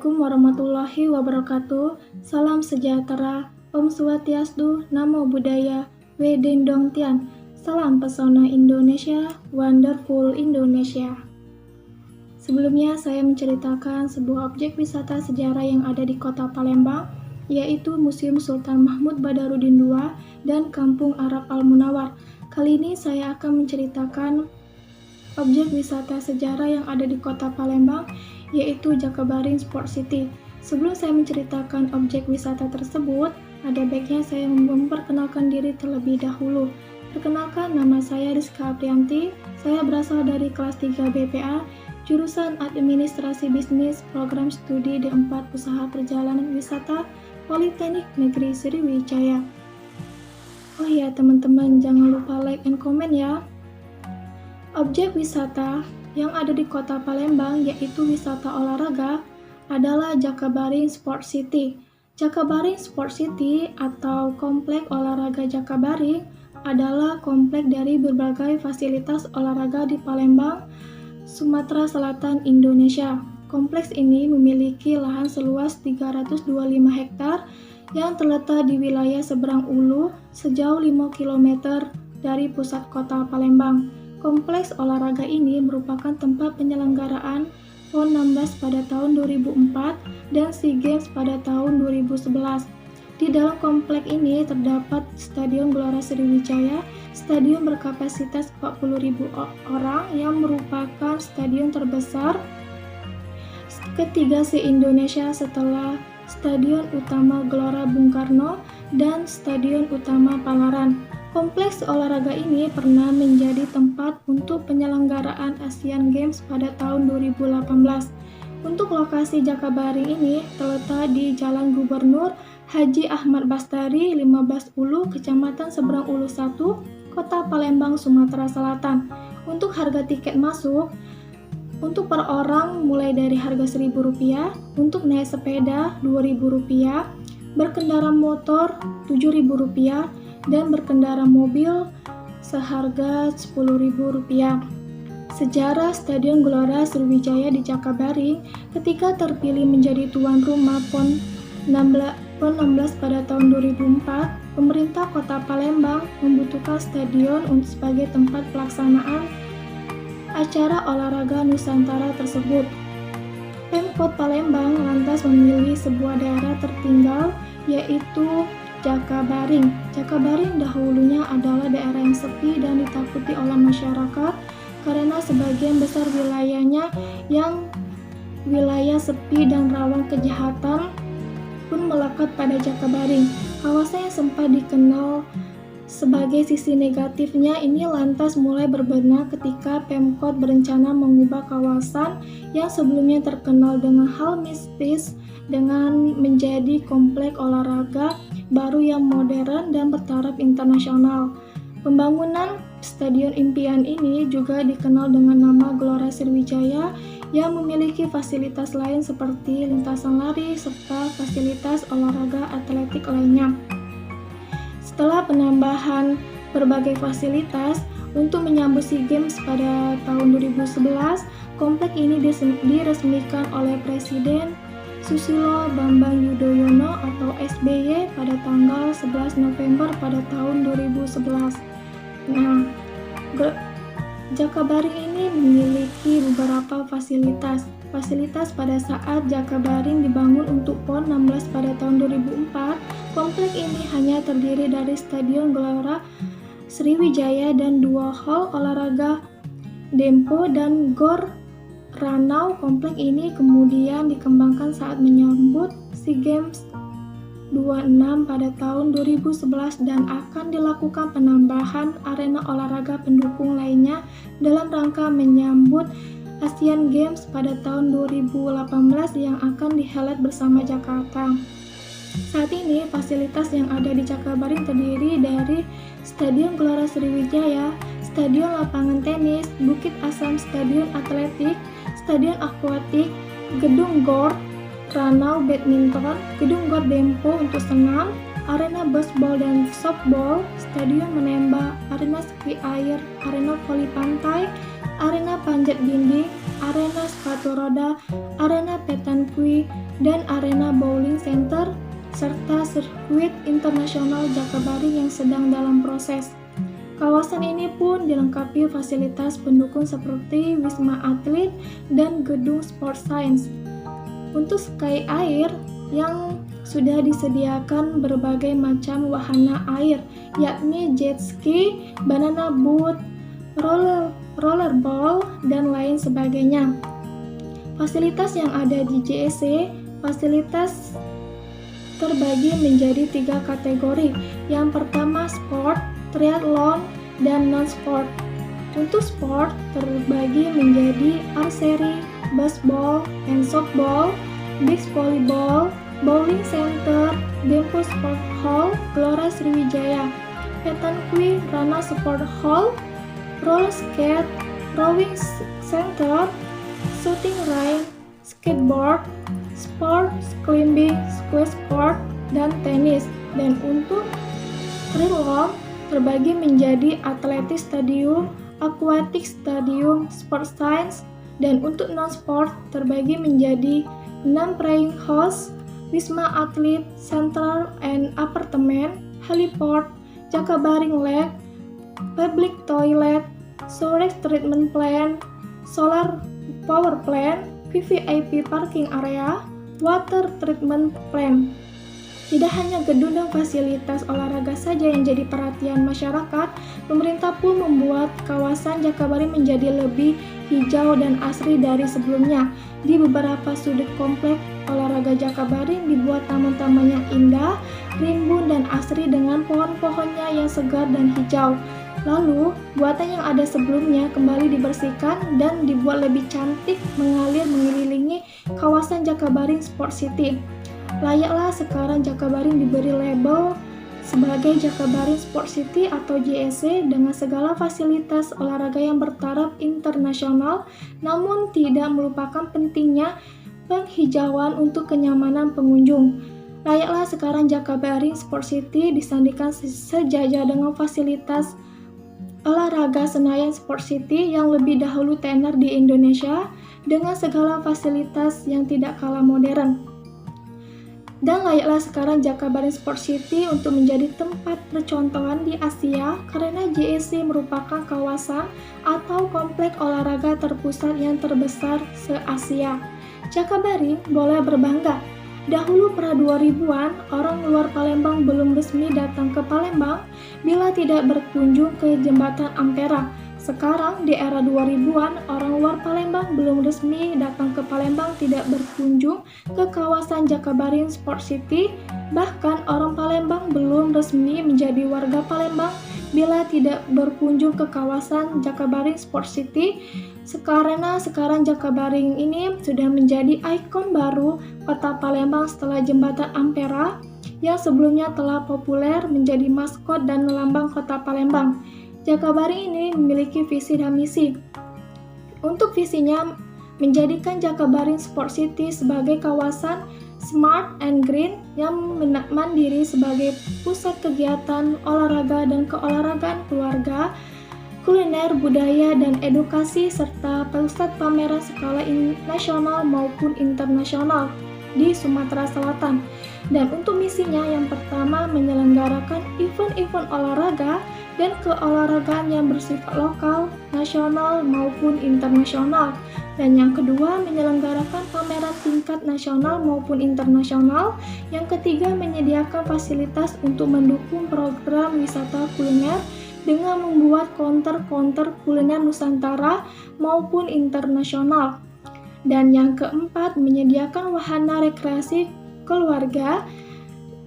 Assalamualaikum warahmatullahi wabarakatuh. Salam sejahtera, Om Swastiastu, Namo Buddhaya, Wedendong Tian. Salam pesona Indonesia, wonderful Indonesia. Sebelumnya saya menceritakan sebuah objek wisata sejarah yang ada di kota Palembang, yaitu Museum Sultan Mahmud Badarudin II dan Kampung Arab Al-Munawwar. Kali ini saya akan menceritakan objek wisata sejarah yang ada di kota Palembang, yaitu Jakabaring Sport City. Sebelum saya menceritakan objek wisata tersebut, ada baiknya saya memperkenalkan diri terlebih dahulu. Perkenalkan, nama saya Rizka Aprianti. Saya berasal dari kelas 3 BPA, jurusan Administrasi Bisnis, Program Studi D4 Usaha Perjalanan Wisata, Politeknik Negeri Sriwijaya. Oh ya teman-teman, jangan lupa like and comment ya. Objek wisata yang ada di kota Palembang, yaitu wisata olahraga, adalah Jakabaring Sport City. Jakabaring Sport City atau Komplek Olahraga Jakabaring adalah komplek dari berbagai fasilitas olahraga di Palembang, Sumatera Selatan, Indonesia. Kompleks ini memiliki lahan seluas 325 hektar yang terletak di wilayah seberang Ulu sejauh 5 km dari pusat kota Palembang. Kompleks olahraga ini merupakan tempat penyelenggaraan PON 16 pada tahun 2004 dan SEA Games pada tahun 2011. Di dalam komplek ini terdapat Stadion Gelora Sriwijaya, stadion berkapasitas 40.000 orang yang merupakan stadion terbesar ketiga se-Indonesia setelah Stadion Utama Gelora Bung Karno dan Stadion Utama Palaran. Kompleks olahraga ini pernah menjadi tempat untuk penyelenggaraan Asian Games pada tahun 2018. Untuk lokasi Jakabaring ini terletak di Jalan Gubernur Haji Ahmad Bastari 15 Ulu, Kecamatan Seberang Ulu 1, Kota Palembang, Sumatera Selatan. Untuk harga tiket masuk, untuk per orang mulai dari harga Rp1.000, untuk naik sepeda Rp2.000, berkendara motor Rp7.000, dan berkendara mobil seharga Rp10.000. Sejarah Stadion Gelora Sriwijaya di Jakabaring ketika terpilih menjadi tuan rumah PON 16 pada tahun 2004, pemerintah kota Palembang membutuhkan stadion sebagai tempat pelaksanaan acara olahraga Nusantara tersebut. Pemkot Palembang lantas memilih sebuah daerah tertinggal, yaitu Jakabaring. Jakabaring dahulunya adalah daerah yang sepi dan ditakuti oleh masyarakat karena sebagian besar wilayahnya yang wilayah sepi dan rawan kejahatan pun melekat pada Jakabaring. Kawasan yang sempat dikenal sebagai sisi negatifnya ini lantas mulai berbenah ketika Pemkot berencana mengubah kawasan yang sebelumnya terkenal dengan hal mistis dengan menjadi komplek olahraga baru yang modern dan bertaraf internasional. Pembangunan Stadion Impian ini juga dikenal dengan nama Gelora Sriwijaya yang memiliki fasilitas lain seperti lintasan lari serta fasilitas olahraga atletik lainnya. Setelah penambahan berbagai fasilitas untuk menyambut SEA Games pada tahun 2011, komplek ini diresmikan oleh Presiden Susilo Bambang Yudhoyono atau SBY pada tanggal 11 November pada tahun 2011. Nah, Jakabaring ini memiliki beberapa fasilitas. Fasilitas pada saat Jakabaring dibangun untuk PON 16 pada tahun 2004, komplek ini hanya terdiri dari Stadion Gelora Sriwijaya dan 2 hall olahraga Dempo dan Gor Ranau. Komplek ini kemudian dikembangkan saat menyambut SEA Games 26 pada tahun 2011 dan akan dilakukan penambahan arena olahraga pendukung lainnya dalam rangka menyambut Asian Games pada tahun 2018 yang akan dihelat bersama Jakarta. Saat ini fasilitas yang ada di Jakabaring terdiri dari Stadion Gelora Sriwijaya, Stadion Lapangan Tenis, Bukit Asam Stadion Atletik, Stadion Akuatik, Gedung Gor Ranau Badminton, Gedung Gor Dempo untuk senam, arena baseball dan softball, Stadion Menembak, arena ski air, arena voli pantai, arena panjat dinding, arena sepatu roda, arena petanque, dan arena bowling center, serta sirkuit internasional Jakabaring yang sedang dalam proses. Kawasan ini pun dilengkapi fasilitas pendukung seperti Wisma Atlet dan Gedung Sport Science. Untuk ski air yang sudah disediakan berbagai macam wahana air, yakni jet ski, banana boat, rollerball, dan lain sebagainya. Fasilitas yang ada di JSC, fasilitas terbagi menjadi 3 kategori. Yang pertama sport, triathlon, dan non-sport. Untuk sport terbagi menjadi archery, baseball, and softball, beach volleyball, bowling center, Dempo Sport Hall, Gelora Sriwijaya, Petanque Rana Sport Hall, roller skate, rowing center, shooting range, skateboard, sport climbing, squash court, dan tenis. Dan untuk triathlon terbagi menjadi atletik stadium, aquatic stadium, sport science, dan untuk non-sport terbagi menjadi 6 playing house, Wisma Atlet, Central and Apartment, Heliport, Jakabaring Lake, Public Toilet, Sewage Treatment Plant, Solar Power Plant, VVIP Parking Area, Water Treatment Plant. Tidak hanya gedung dan fasilitas olahraga saja yang jadi perhatian masyarakat, pemerintah pun membuat kawasan Jakabaring menjadi lebih hijau dan asri dari sebelumnya. Di beberapa sudut komplek olahraga Jakabaring dibuat taman-taman yang indah, rimbun dan asri dengan pohon-pohonnya yang segar dan hijau. Lalu, buatan yang ada sebelumnya kembali dibersihkan dan dibuat lebih cantik mengalir mengelilingi kawasan Jakabaring Sport City. Layaklah sekarang Jakabaring diberi label sebagai Jakabaring Sport City atau JSC dengan segala fasilitas olahraga yang bertaraf internasional, namun tidak melupakan pentingnya penghijauan untuk kenyamanan pengunjung. Layaklah sekarang Jakabaring Sport City disandingkan sejajar dengan fasilitas olahraga Senayan Sport City yang lebih dahulu tenar di Indonesia dengan segala fasilitas yang tidak kalah modern. Dan layaklah sekarang Jakabaring Sport City untuk menjadi tempat percontohan di Asia karena JSC merupakan kawasan atau komplek olahraga terpusat yang terbesar se-Asia. Jakabaring boleh berbangga. Dahulu pra 2000-an, orang luar Palembang belum resmi datang ke Palembang bila tidak berkunjung ke Jembatan Ampera. Sekarang di era 2000-an, orang luar Palembang belum resmi datang ke Palembang tidak berkunjung ke kawasan Jakabaring Sport City. Bahkan orang Palembang belum resmi menjadi warga Palembang bila tidak berkunjung ke kawasan Jakabaring Sport City. Karena sekarang Jakabaring ini sudah menjadi ikon baru kota Palembang setelah Jembatan Ampera yang sebelumnya telah populer menjadi maskot dan lambang kota Palembang. Jakabaring ini memiliki visi dan misi. Untuk visinya menjadikan Jakabaring Sport City sebagai kawasan smart and green yang mandiri sebagai pusat kegiatan olahraga dan keolahragaan keluarga, kuliner, budaya, dan edukasi, serta pusat pameran skala nasional maupun internasional di Sumatera Selatan. Dan untuk misinya yang pertama menyelenggarakan event-event olahraga dan keolahragaan yang bersifat lokal, nasional maupun internasional. Dan yang kedua menyelenggarakan pameran tingkat nasional maupun internasional. Yang ketiga menyediakan fasilitas untuk mendukung program wisata kuliner dengan membuat counter-counter kuliner Nusantara maupun internasional. Dan yang keempat, menyediakan wahana rekreasi keluarga,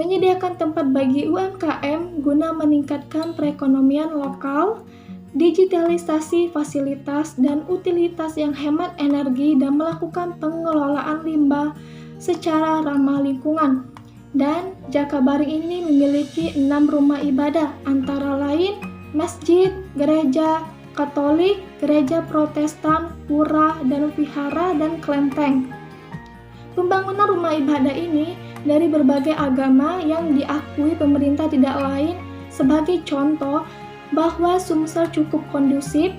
menyediakan tempat bagi UMKM guna meningkatkan perekonomian lokal, digitalisasi fasilitas dan utilitas yang hemat energi dan melakukan pengelolaan limbah secara ramah lingkungan. Dan Jakabaring ini memiliki 6 rumah ibadah, antara lain masjid, gereja Katolik, gereja Protestan, pura, dan vihara, dan kelenteng. Pembangunan rumah ibadah ini dari berbagai agama yang diakui pemerintah tidak lain sebagai contoh bahwa Sumsel cukup kondusif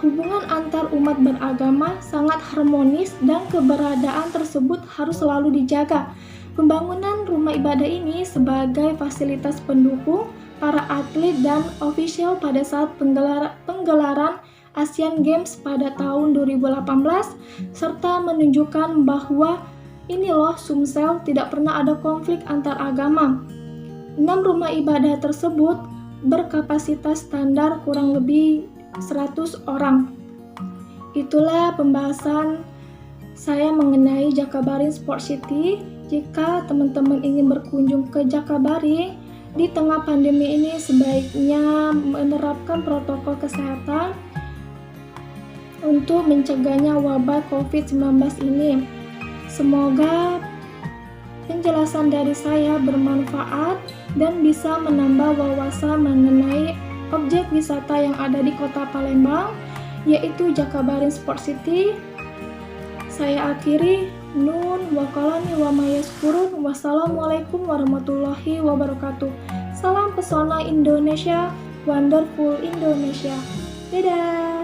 Hubungan antar umat beragama sangat harmonis dan keberadaan tersebut harus selalu dijaga. Pembangunan rumah ibadah ini sebagai fasilitas pendukung para atlet dan ofisial pada saat penggelaran Asian Games pada tahun 2018 serta menunjukkan bahwa ini loh Sumsel tidak pernah ada konflik antar agama. 6 rumah ibadah tersebut berkapasitas standar kurang lebih 100 orang. Itulah pembahasan saya mengenai Jakabaring Sport City. Jika teman-teman ingin berkunjung ke Jakabaring di tengah pandemi ini, sebaiknya menerapkan protokol kesehatan untuk mencegahnya wabah COVID-19 ini. Semoga penjelasan dari saya bermanfaat dan bisa menambah wawasan mengenai objek wisata yang ada di Kota Palembang, yaitu Jakabaring Sport City. Saya akhiri, nun wa qalami wa mayaskurun. Wassalamualaikum warahmatullahi wabarakatuh. Salam pesona Indonesia, wonderful Indonesia. Dadah.